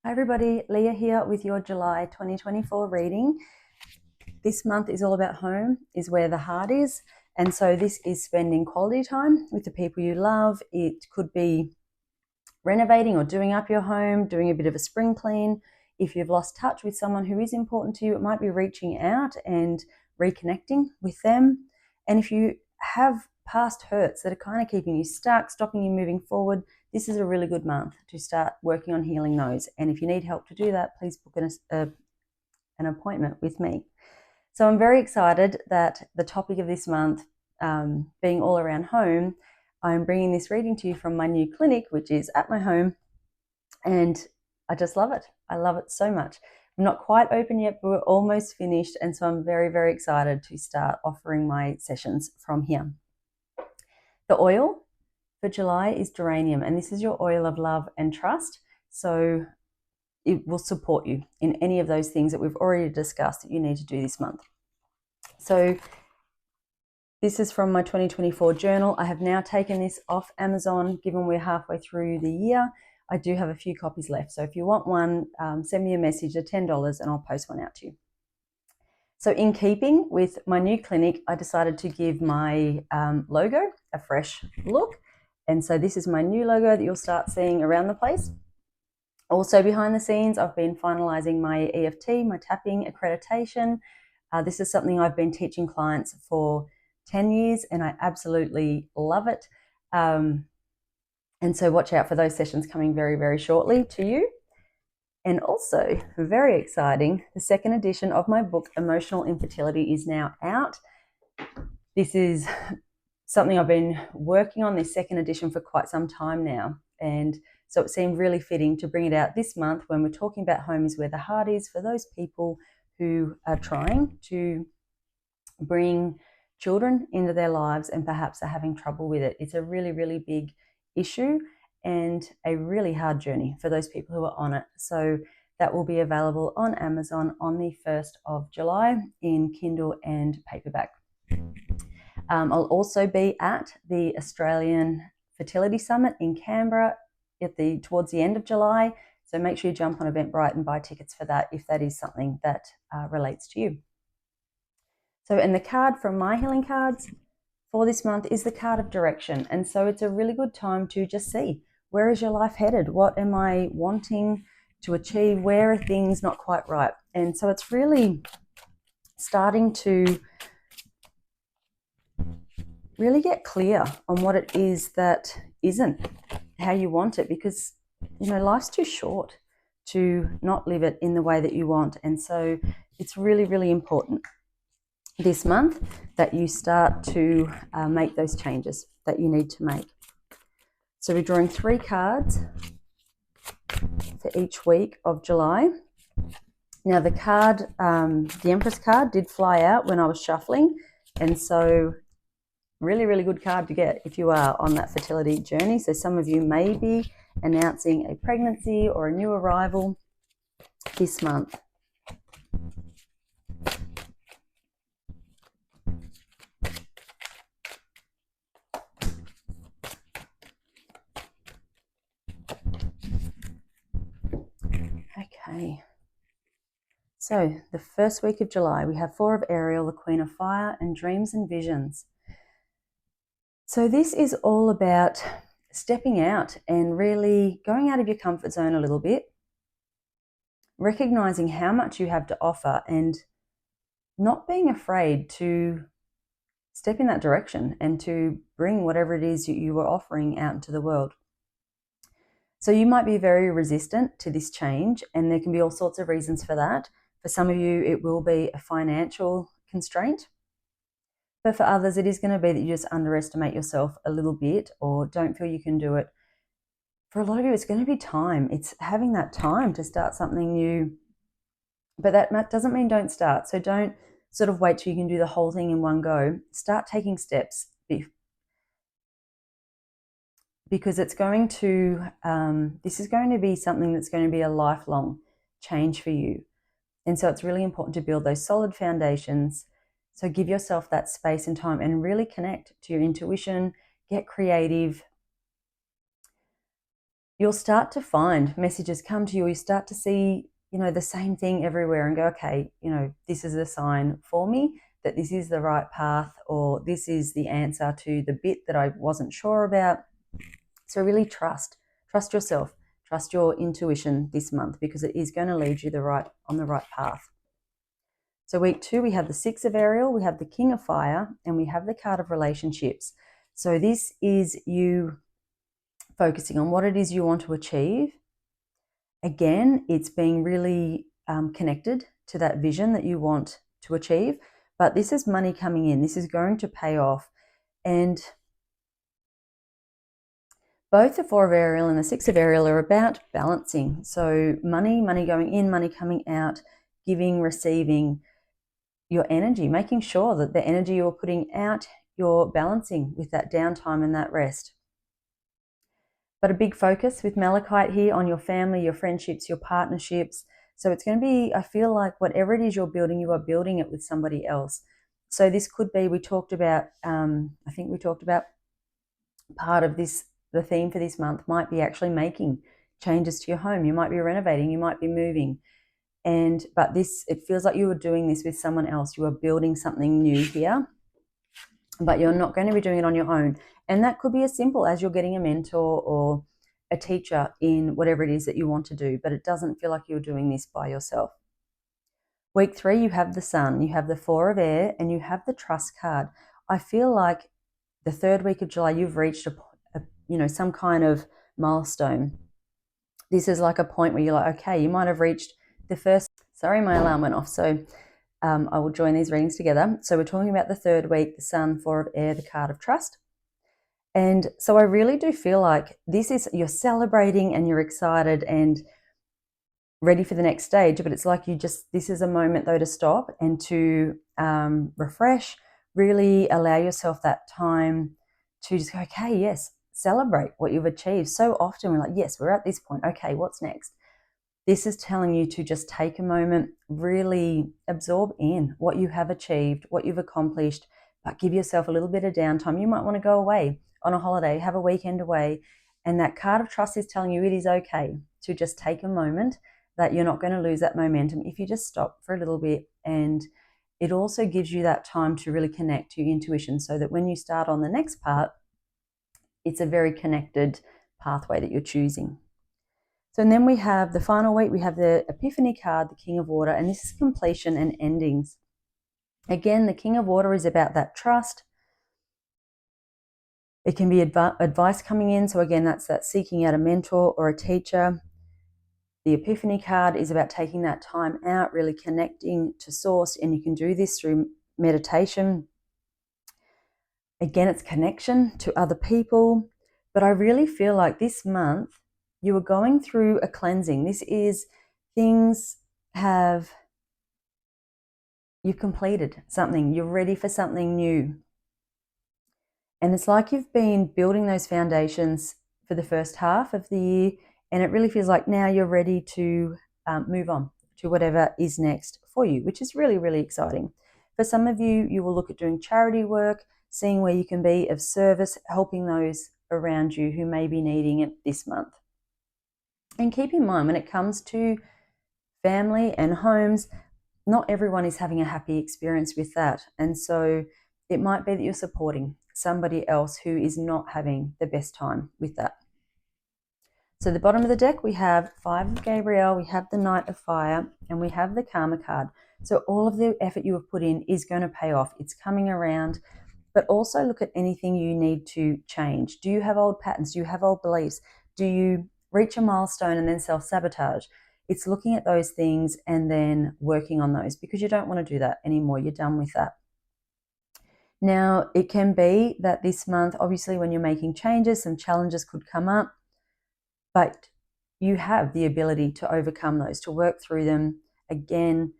Hi everybody, Leah here with your July 2024 reading. This month is all about home, is where the heart is. And so this is spending quality time with the people you love. It could be renovating or doing up your home, doing a bit of a spring clean. If you've lost touch with someone who is important to you, it might be reaching out and reconnecting with them. And if you have past hurts that are kind of keeping you stuck, stopping you moving forward, this is a really good month to start working on healing those. And if you need help to do that, please book an appointment with me. So I'm very excited that the topic of this month, being all around home, I'm bringing this reading to you from my new clinic, which is at my home. And I just love it. I love it so much. I'm not quite open yet, but we're almost finished. And so I'm very, very excited to start offering my sessions from here. The oil for July is Geranium, and this is your oil of love and trust. So it will support you in any of those things that we've already discussed that you need to do this month. So this is from my 2024 journal. I have now taken this off Amazon, given we're halfway through the year. I do have a few copies left. So if you want one, send me a message at $10 and I'll post one out to you. So in keeping with my new clinic, I decided to give my logo a fresh look. And so this is my new logo that you'll start seeing around the place. Also behind the scenes, I've been finalizing my EFT, my tapping accreditation. This is something I've been teaching clients for 10 years and I absolutely love it. And so watch out for those sessions coming very, very shortly to you. And also, very exciting, the second edition of my book, Emotional Infertility, is now out. This is something I've been working on, this second edition, for quite some time now. And so it seemed really fitting to bring it out this month when we're talking about home is where the heart is, for those people who are trying to bring children into their lives and perhaps are having trouble with it. It's a really, really big issue and a really hard journey for those people who are on it. So that will be available on Amazon on the 1st of July in Kindle and paperback. I'll also be at the Australian Fertility Summit in Canberra towards the end of July. So make sure you jump on Eventbrite and buy tickets for that if that is something that relates to you. So, and the card from my healing cards for this month is the card of direction. And so it's a really good time to just see, where is your life headed? What am I wanting to achieve? Where are things not quite right? And so it's really starting to really get clear on what it is that isn't how you want it, because, you know, life's too short to not live it in the way that you want. And so it's really, really important this month that you start to make those changes that you need to make. So we're drawing 3 cards for each week of July. Now the card, the Empress card, did fly out when I was shuffling, and so really, really good card to get if you are on that fertility journey. So some of you may be announcing a pregnancy or a new arrival this month. Okay, so the first week of July, we have 4 of Ariel, the Queen of Fire, and Dreams and Visions. So this is all about stepping out and really going out of your comfort zone a little bit, recognizing how much you have to offer and not being afraid to step in that direction and to bring whatever it is you are offering out into the world. So you might be very resistant to this change, and there can be all sorts of reasons for that. For some of you, it will be a financial constraint. But for others, it is going to be that you just underestimate yourself a little bit or don't feel you can do it. For a lot of you, it's going to be time. It's having that time to start something new. But that doesn't mean don't start. So don't sort of wait till you can do the whole thing in one go. Start taking steps, because it's going to, this is going to be something that's going to be a lifelong change for you. And so it's really important to build those solid foundations. So give yourself that space and time and really connect to your intuition, get creative. you'll start to find messages come to you. You start to see, the same thing everywhere and go, okay, this is a sign for me that this is the right path, or this is the answer to the bit that I wasn't sure about. So really trust yourself, trust your intuition this month, because it is going to lead you on the right path. So week 2, we have the 6 of Ariel, we have the King of Fire, and we have the card of relationships. So this is you focusing on what it is you want to achieve. Again, it's being really connected to that vision that you want to achieve. But this is money coming in. This is going to pay off. And both the 4 of Ariel and the 6 of Ariel are about balancing. So money going in, money coming out, giving, receiving, your energy, making sure that the energy you're putting out, you're balancing with that downtime and that rest. But a big focus with Malachite here on your family, your friendships, your partnerships. So it's going to be, I feel like whatever it is you're building, you are building it with somebody else. So this could be, we talked about part of this, the theme for this month might be actually making changes to your home. You might be renovating, you might be moving. But this, it feels like you are doing this with someone else. You are building something new here, but you're not going to be doing it on your own. And that could be as simple as you're getting a mentor or a teacher in whatever it is that you want to do, but it doesn't feel like you're doing this by yourself. Week 3, you have the Sun, you have the 4 of Air, and you have the Trust card. I feel like the 3rd week of July, you've reached some kind of milestone. This is like a point where you're like, okay, you might have reached the first. Sorry, my alarm went off. So I will join these readings together. So we're talking about the 3rd week, the Sun, 4 of Air, the card of Trust. And so I really do feel like this is, you're celebrating and you're excited and ready for the next stage, but it's like this is a moment though to stop and to refresh, really allow yourself that time to just go, okay, yes, celebrate what you've achieved. So often we're like, yes, we're at this point. Okay, what's next? This is telling you to just take a moment, really absorb in what you have achieved, what you've accomplished, but give yourself a little bit of downtime. You might want to go away on a holiday, have a weekend away. And that card of trust is telling you it is okay to just take a moment, that you're not going to lose that momentum if you just stop for a little bit. And it also gives you that time to really connect to your intuition, so that when you start on the next part, it's a very connected pathway that you're choosing. So and then we have the final week, we have the Epiphany card, the King of Water, and this is completion and endings. Again, the King of Water is about that trust. It can be advice coming in. So again, that's that seeking out a mentor or a teacher. The Epiphany card is about taking that time out, really connecting to source, and you can do this through meditation. Again, it's connection to other people. But I really feel like this month, you are going through a cleansing. This is you've completed something, you're ready for something new. And it's like you've been building those foundations for the first half of the year, and it really feels like now you're ready to move on to whatever is next for you, which is really, really exciting. For some of you, you will look at doing charity work, seeing where you can be of service, helping those around you who may be needing it this month. And keep in mind, when it comes to family and homes, not everyone is having a happy experience with that. And so it might be that you're supporting somebody else who is not having the best time with that. So the bottom of the deck, we have 5 of Gabriel, we have the Knight of Fire, and we have the Karma card. So all of the effort you have put in is going to pay off. It's coming around. But also look at anything you need to change. Do you have old patterns? Do you have old beliefs? Do you reach a milestone and then self-sabotage? It's looking at those things and then working on those, because you don't want to do that anymore. You're done with that. Now, it can be that this month, obviously, when you're making changes, some challenges could come up, but you have the ability to overcome those, to work through them. Again,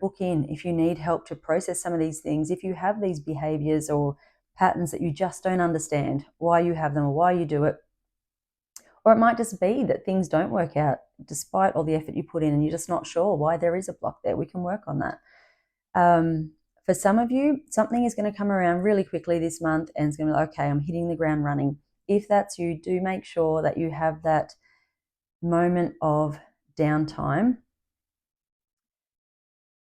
book in if you need help to process some of these things. If you have these behaviors or patterns that you just don't understand why you have them or why you do it, or it might just be that things don't work out despite all the effort you put in and you're just not sure why there is a block there. We can work on that. For some of you, something is going to come around really quickly this month and it's going to be like, okay, I'm hitting the ground running. If that's you, do make sure that you have that moment of downtime,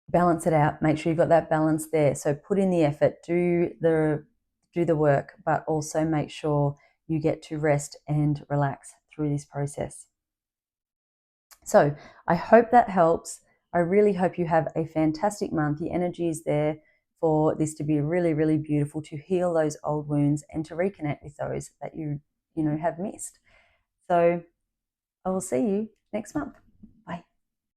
balance it out. Make sure you've got that balance there. So put in the effort, do the work, but also make sure you get to rest and relax through this process. So I hope that helps. I really hope you have a fantastic month. The energy is there for this to be really, really beautiful, to heal those old wounds and to reconnect with those that you have missed. So I will see you next month.